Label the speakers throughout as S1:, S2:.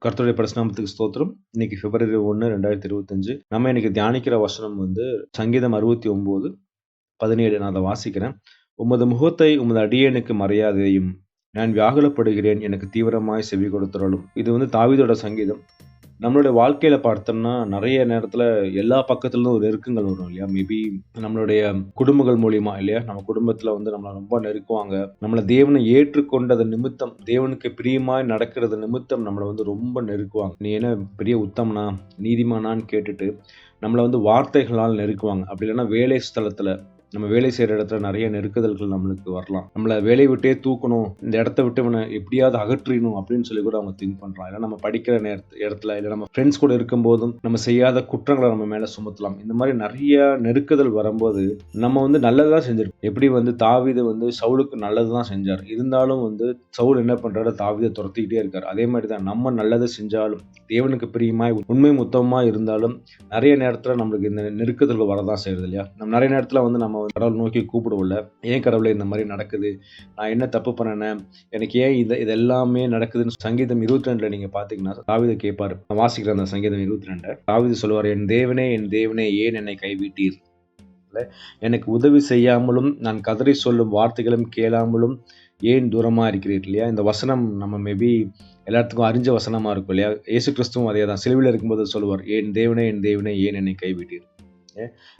S1: கர்த்தருடைய பரிசுநாமத்துக்கு ஸ்தோத்திரம். இன்னைக்கு பிப்ரவரி 1, 2025. நம்ம இன்னைக்கு தியானிக்கிற வசனம் சங்கீதம் 69:17. நான் அதை வாசிக்கிறேன். உமது முகத்தை உமது அடியேனுக்கு மறையாதையும், நான் வியாகுலப்படுகிறேன், எனக்கு தீவிரமாய் செவி கொடுத்தருளும். இது தாவீதோட சங்கீதம். நம்மளுடைய வாழ்க்கையில பார்த்தோம்னா நிறைய நேரத்துல எல்லா பக்கத்துலயும் ஒரு நெருக்கங்கள் வரும் இல்லையா? மேபி நம்மளுடைய குடும்பங்கள் மூலியமா இல்லையா? நம்ம குடும்பத்துல நம்மளை ரொம்ப நெருக்குவாங்க. நம்மளை தேவனை ஏற்றுக்கொண்டது நிமித்தம், தேவனுக்கு பிரியமாய் நடக்கிறது நிமித்தம் நம்மளை ரொம்ப நெருக்குவாங்க. நீ என்ன பெரிய உத்தமனா, நீதிமானான்னு கேட்டுட்டு நம்மளை வார்த்தைகளால் நெருக்குவாங்க. அப்படி இல்லைன்னா வேலை ஸ்தலத்துல, நம்ம வேலை செய்கிற இடத்துல நிறைய நெருக்குதல்கள் நம்மளுக்கு வரலாம். நம்மளை வேலையை விட்டே தூக்கணும், இந்த இடத்த விட்டு இவனை எப்படியாவது அகற்றிடணும் அப்படின்னு சொல்லி கூட அவங்க திங்க் பண்ணுறாங்க. இல்லை நம்ம படிக்கிற இடத்துல, இல்லை நம்ம ஃப்ரெண்ட்ஸ் கூட இருக்கும்போதும் நம்ம செய்யாத குற்றங்களை நம்ம மேலே சுமத்தலாம். இந்த மாதிரி நிறைய நெருக்குதல் வரும்போது நம்ம நல்லதான் செஞ்சிருக்கோம். எப்படி தாவீது சவுலுக்கு நல்லது தான் செஞ்சார். இருந்தாலும் சவுல் என்ன பண்றாரு, தாவீதை துரத்திக்கிட்டே இருக்காரு. அதே மாதிரி தான் நம்ம நல்லது செஞ்சாலும், தேவனுக்கு பிரியமாய் உண்மை முத்தமாக இருந்தாலும் நிறைய நேரத்தில் நம்மளுக்கு இந்த நெருக்குதல்கள் வரதான் செய்யறது இல்லையா? நம்ம நிறைய நேரத்தில் நம்ம கடவுள் நோக்கி கூப்பிடுவோம்ல, ஏன் கடவுளே இந்த மாதிரி நடக்குது, நான் என்ன தப்பு பண்ணேன், எனக்கு ஏன் இது எல்லாமே நடக்குதுன்னு. சங்கீதம் 22 நீங்க பாத்தீங்கன்னா தாவீது கேட்பாரு. நான் வாசிக்கிறேன் அந்த சங்கீதம் 22. தாவீது சொல்லுவார், என் தேவனே ஏன் என்னை கைவிட்டீர், எனக்கு உதவி செய்யாமலும் நான் கதறி சொல்லும் வார்த்தைகளும் கேளாமலும் ஏன் தூரமா இருக்கிறீர் இல்லையா? இந்த வசனம் நம்ம மேபி எல்லாத்துக்கும் அறிஞ்ச வசனமா இருக்கும் இல்லையா? இயேசு கிறிஸ்துவும் அதே தான் சிலுவையில் இருக்கும்போது சொல்லுவார், என் தேவனே ஏன் என்னை கைவிட்டீர்.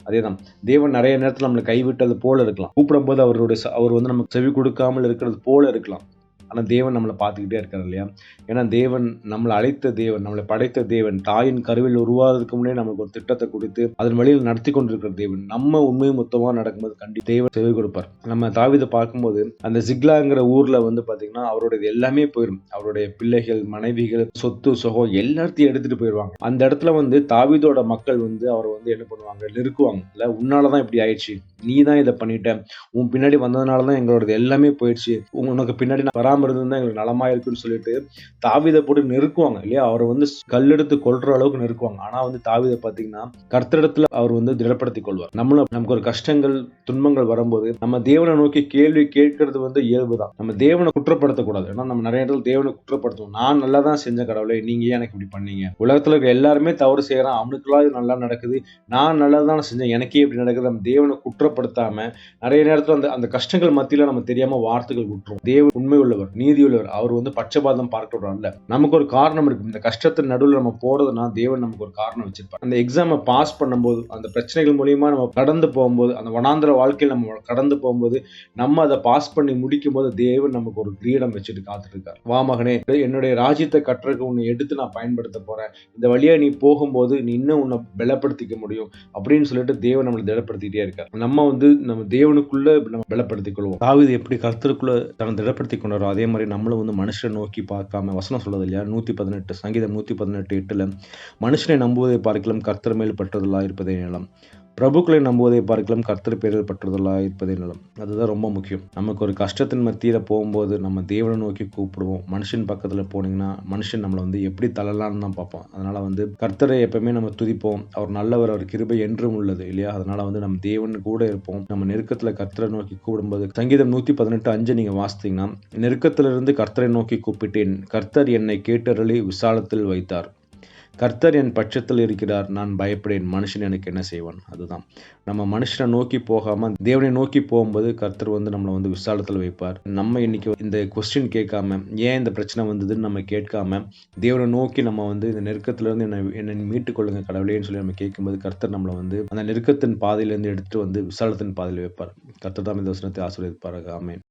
S1: அதேதான், தேவன் நிறைய நேரத்தில் நம்மளை கைவிட்டது போல இருக்கலாம். கூப்பிடும் போது அவர் நமக்கு செவி கொடுக்காமல் இருக்கிறது போல இருக்கலாம். ஆனால் தேவன் நம்மளை பார்த்துக்கிட்டே இருக்காரு இல்லையா? ஏன்னா தேவன் நம்மளை அழைத்த தேவன், நம்மளை படைத்த தேவன், தாயின் கருவில் உருவாகிறதுக்கு முன்னே நமக்கு ஒரு திட்டத்தை கொடுத்து அதன் வழியில் நடத்தி கொண்டிருக்கிற தேவன். நம்ம உண்மையும் மொத்தமாக நடக்கும்போது கண்டிப்பாக தேவன் செவி கொடுப்பார். நம்ம தாவீதை பார்க்கும்போது அந்த ஜிக்லாங்கிற ஊர்ல பார்த்தீங்கன்னா அவருடைய எல்லாமே போயிடும். அவருடைய பிள்ளைகள், மனைவிகள், சொத்து சுகம் எல்லாத்தையும் எடுத்துட்டு போயிடுவாங்க. அந்த இடத்துல தாவீதோட மக்கள் அவரை என்ன பண்ணுவாங்க, நெருக்குவாங்க. இல்லை, உன்னாலதான் இப்படி ஆயிடுச்சு, நீ தான் இதை பண்ணிட்ட, உன் பின்னாடி வந்ததுனாலதான் எங்களோட எல்லாமே போயிடுச்சு, உனக்கு பின்னாடி வராம இருந்தா எங்களுக்கு நலமா இருக்குன்னு சொல்லிட்டு தாவீதை போட்டு நெருக்குவாங்க இல்லையா? அவரை கல்லெடுத்து கொல்ற அளவுக்கு நெருக்குவாங்க. ஆனா தாவீதை பாத்தீங்கன்னா கர்த்தரிடத்துல அவர் திடப்படுத்திக் கொள்வார். நமக்கு ஒரு கஷ்டங்கள், துன்பங்கள் வரும்போது நம்ம தேவனை நோக்கி கேள்வி கேட்கறது இயல்புதான். நம்ம தேவனை குற்றப்படுத்தக்கூடாது. ஏன்னா நம்ம நிறைய இடத்துல தேவனை குற்றப்படுத்துவோம். நான் நல்லா தான் செஞ்ச கடவுளை, நீங்க ஏன் எனக்கு இப்படி பண்ணீங்க, உலகத்துல இருக்க எல்லாருமே தவறு செய்யறான், அவனுக்குலாம் இது நல்லா நடக்குது, நான் நல்லதான் செஞ்சேன், எனக்கே இப்படி நடக்குது. நம்ம தேவனை குற்றப்படுத்தாம நிறைய நேரத்துல அந்த கஷ்டங்கள் மத்தியில நம்ம தெரியாம வார்த்தைகள் விட்டுரும். தேவன் உண்மை உள்ளவர், நீதி உள்ளவர். அவர் பட்சபாதம் பார்க்கிறோம் இல்ல, நமக்கு ஒரு காரணம் இருக்கு. இந்த கஷ்டத்தின் நடுவில் நம்ம போறதுன்னா தேவன் நமக்கு ஒரு காரணம் வச்சிருப்பார். அந்த எக்ஸாமை பாஸ் பண்ணும்போது, அந்த பிரச்சனைகள் மூலியமா நம்ம கடந்து போகும்போது, அந்த வனாந்திர வாழ்க்கையில் நம்ம கடந்து போகும்போது, நம்ம அதை பாஸ் பண்ணி முடிக்கும் போது தேவன் நமக்கு ஒரு கிரீடம் வச்சுட்டு காத்துட்டு இருக்கார். வா மகனே, என்னுடைய ராஜ்யத்தை கட்டுறதுக்கு உன்னை எடுத்து நான் பயன்படுத்த போறேன், இந்த வழியா நீ போகும்போது நீ இன்னும் உன்னை பலப்படுத்திக்க முடியும் அப்படின்னு சொல்லிட்டு தேவன் நம்மளை திடப்படுத்திட்டே இருக்கார். நம்ம நம்ம தேவனுக்குள்ள நம்ம பலப்படுத்திக் கொள்வோம். தாவீது எப்படி கர்த்தருக்குள்ள தன்னை திடப்படுத்திக் கொண்டாரோ அதே மாதிரி நம்மளும் மனுஷனை நோக்கி பார்க்காம, வசனம் சொல்றது இல்லையா, 118 சங்கீதம் 118:8, மனுஷனை நம்புவதை பார்க்கலாம் கர்த்தர் மேல் பற்றுதலாக இருப்பதே நிலம், பிரபுக்களை நம்புவதை பார்க்கலாம் கர்த்தர் பேரில் பற்றுதலாக இருப்பதே நிலம். அதுதான் ரொம்ப முக்கியம். நமக்கு ஒரு கஷ்டத்தின் மத்தியில போகும்போது நம்ம தேவனை நோக்கி கூப்பிடுவோம். மனுஷன் பக்கத்துல போனீங்கன்னா மனுஷன் நம்மளை எப்படி தள்ளலான்னு தான் பார்ப்போம். அதனால கர்த்தரை எப்பவுமே நம்ம துதிப்போம். அவர் நல்லவர், அவர் கிருபை என்றும் உள்ளது இல்லையா? அதனால நம்ம தேவன் கூட இருப்போம். நம்ம நெருக்கத்துல கர்த்தரை நோக்கி கூப்பிடும்போது, சங்கீதம் 118:5 நீங்க வாசித்தீங்கன்னா, நெருக்கத்திலிருந்து கர்த்தரை நோக்கி கூப்பிட்டேன், கர்த்தர் என்னை கேட்டருளி விசாலத்தில் வைத்தார், கர்த்தர் என் பட்சத்தில் இருக்கிறார், நான் பயப்படேன், மனுஷன் எனக்கு என்ன செய்வான். அதுதான், நம்ம மனுஷனை நோக்கி போகாம தேவனை நோக்கி போகும்போது கர்த்தர் நம்மளை விசாலத்தில் வைப்பார். நம்ம இன்னைக்கு இந்த கொஸ்டின் கேட்காம, ஏன் இந்த பிரச்சனை வந்ததுன்னு நம்ம கேட்காம தேவனை நோக்கி நம்ம இந்த நெருக்கத்திலிருந்து என்னை மீட்டுக் கொள்ளுங்க கடவுளேன்னு சொல்லி நம்ம கேட்கும்போது கர்த்தர் நம்மளை அந்த நெருக்கத்தின் பாதையிலிருந்து எடுத்துட்டு விசாலத்தின் பாதையில் வைப்பார். கர்த்தர் தான் இந்த வசனத்தை ஆசீர்வதிப்பாராக. ஆமென்.